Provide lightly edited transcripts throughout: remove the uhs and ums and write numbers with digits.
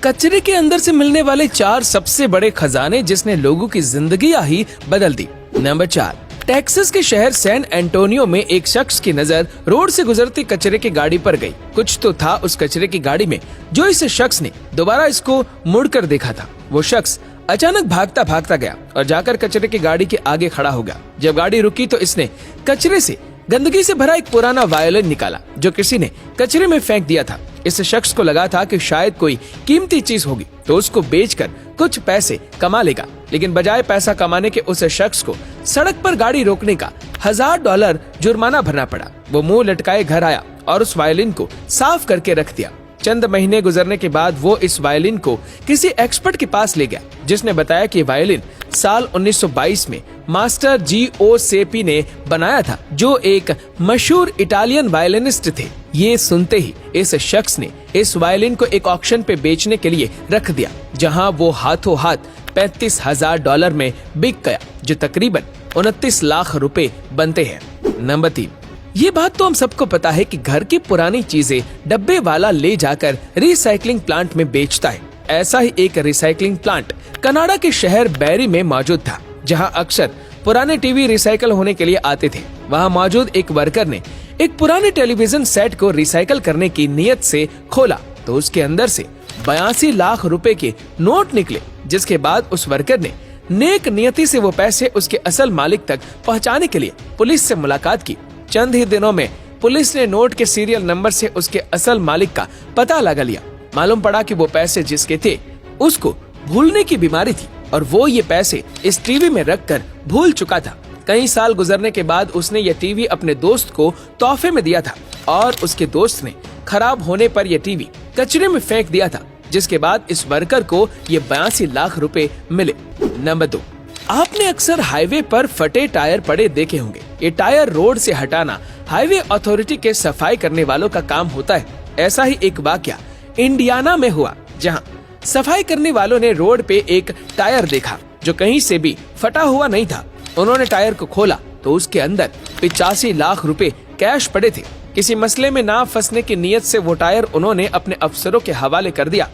कचरे के अंदर से मिलने वाले 4 सबसे बड़े खजाने जिसने लोगों की जिंदगियां ही बदल दी। नंबर 4, टेक्सास के शहर सैन एंटोनियो में एक शख्स की नजर रोड से गुजरती कचरे की गाड़ी पर गई। कुछ तो था उस कचरे की गाड़ी में जो इस शख्स ने दोबारा इसको मुड़कर देखा था। वो शख्स अचानक भागता भागता गया और जाकर कचरे की गाड़ी के आगे खड़ा हो गया। जब गाड़ी रुकी तो इसने कचरे से गंदगी से भरा एक पुराना वायलिन निकाला जो किसी ने कचरे में फेंक दिया था। इस शख्स को लगा था कि शायद कोई कीमती चीज होगी तो उसको बेचकर कुछ पैसे कमा लेगा, लेकिन बजाय पैसा कमाने के उस शख्स को सड़क पर गाड़ी रोकने का $1000 जुर्माना भरना पड़ा। वो मुंह लटकाए घर आया और उस वायलिन को साफ करके रख दिया। चंद महीने गुजरने के बाद वो इस वायलिन को किसी एक्सपर्ट के पास ले गया जिसने बताया कि वायलिन साल 1922 में मास्टर Giuseppe ने बनाया था जो एक मशहूर इटालियन वायलिनिस्ट थे। ये सुनते ही इस शख्स ने इस वायलिन को एक ऑक्शन पे बेचने के लिए रख दिया जहां वो हाथों हाथ $35,000 में बिक गया जो तकरीबन 29 लाख रुपए बनते हैं। नंबर 3, ये बात तो हम सबको पता है कि घर की पुरानी चीजें डब्बे वाला ले जाकर रिसाइकलिंग प्लांट में बेचता है। ऐसा ही एक रिसाइकलिंग प्लांट कनाडा के शहर बैरी में मौजूद था जहां अक्सर पुराने टीवी रिसाइकल होने के लिए आते थे। वहां मौजूद एक वर्कर ने एक पुराने टेलीविजन सेट को रिसाइकल करने की नियत से खोला तो उसके अंदर से 82 लाख रुपए के नोट निकले, जिसके बाद उस वर्कर ने नेक नियति से वो पैसे उसके असल मालिक तक पहुंचाने के लिए पुलिस से मुलाकात की। चंद ही दिनों में पुलिस ने नोट के सीरियल नंबर से उसके असल मालिक का पता लगा लिया। मालूम पड़ा कि वो पैसे जिसके थे उसको भूलने की बीमारी थी और वो ये पैसे इस टीवी में रखकर भूल चुका था। कई साल गुजरने के बाद उसने ये टीवी अपने दोस्त को तोहफे में दिया था और उसके दोस्त ने खराब होने पर यह टीवी कचरे में फेंक दिया था, जिसके बाद इस वर्कर को ये 82 लाख रुपए मिले। नंबर 2, आपने अक्सर हाईवे पर फटे टायर पड़े देखे होंगे। ये टायर रोड से हटाना हाईवे अथॉरिटी के सफाई करने वालों का काम होता है। ऐसा ही एक वाकया इंडियाना में हुआ जहां सफाई करने वालों ने रोड पे एक टायर देखा जो कहीं से भी फटा हुआ नहीं था। उन्होंने टायर को खोला तो उसके अंदर 85 लाख रुपए कैश पड़े थे। किसी मसले में ना फंसने की नीयत से वो टायर उन्होंने अपने अफसरों के हवाले कर दिया।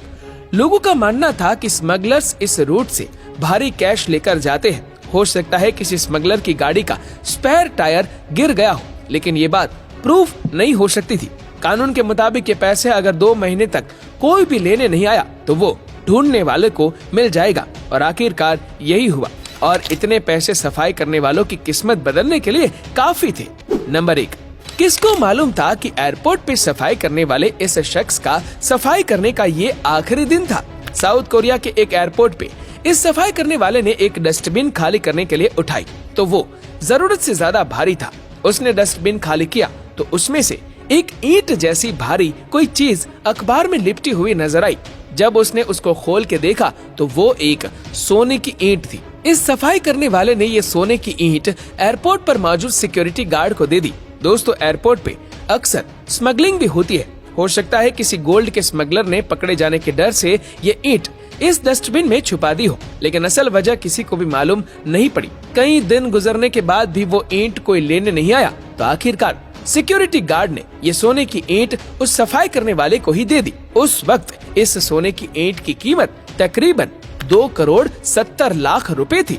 लोगों का मानना था कि स्मगलर्स इस रूट से भारी कैश लेकर जाते हैं। हो सकता है किसी स्मगलर की गाड़ी का स्पेयर टायर गिर गया हो, लेकिन ये बात प्रूफ नहीं हो सकती थी। कानून के मुताबिक ये पैसे अगर 2 महीने तक कोई भी लेने नहीं आया तो वो ढूंढने वाले को मिल जाएगा और आखिरकार यही हुआ और इतने पैसे सफाई करने वालों की किस्मत बदलने के लिए काफी थे। नंबर 1, किसको मालूम था कि एयरपोर्ट पे सफाई करने वाले इस शख्स का सफाई करने का ये आखिरी दिन था। साउथ कोरिया के एक एयरपोर्ट पे इस सफाई करने वाले ने एक डस्टबिन खाली करने के लिए उठाई तो वो जरूरत से ज्यादा भारी था। उसने डस्टबिन खाली किया तो उसमें से एक ईंट जैसी भारी कोई चीज अखबार में लिपटी हुई नजर आई। जब उसने उसको खोल के देखा तो वो एक सोने की ईंट थी। इस सफाई करने वाले ने ये सोने की ईंट एयरपोर्ट पर मौजूद सिक्योरिटी गार्ड को दे दी। दोस्तों, एयरपोर्ट पे अक्सर स्मगलिंग भी होती है। हो सकता है किसी गोल्ड के स्मगलर ने पकड़े जाने के डर से ये ईंट इस डस्टबिन में छुपा दी हो, लेकिन असल वजह किसी को भी मालूम नहीं पड़ी। कई दिन गुजरने के बाद भी वो ईंट कोई लेने नहीं आया तो आखिरकार सिक्योरिटी गार्ड ने ये सोने की ईंट उस सफाई करने वाले को ही दे दी। उस वक्त इस सोने की ईंट की कीमत तकरीबन 2 करोड़ 70 लाख रुपए थी।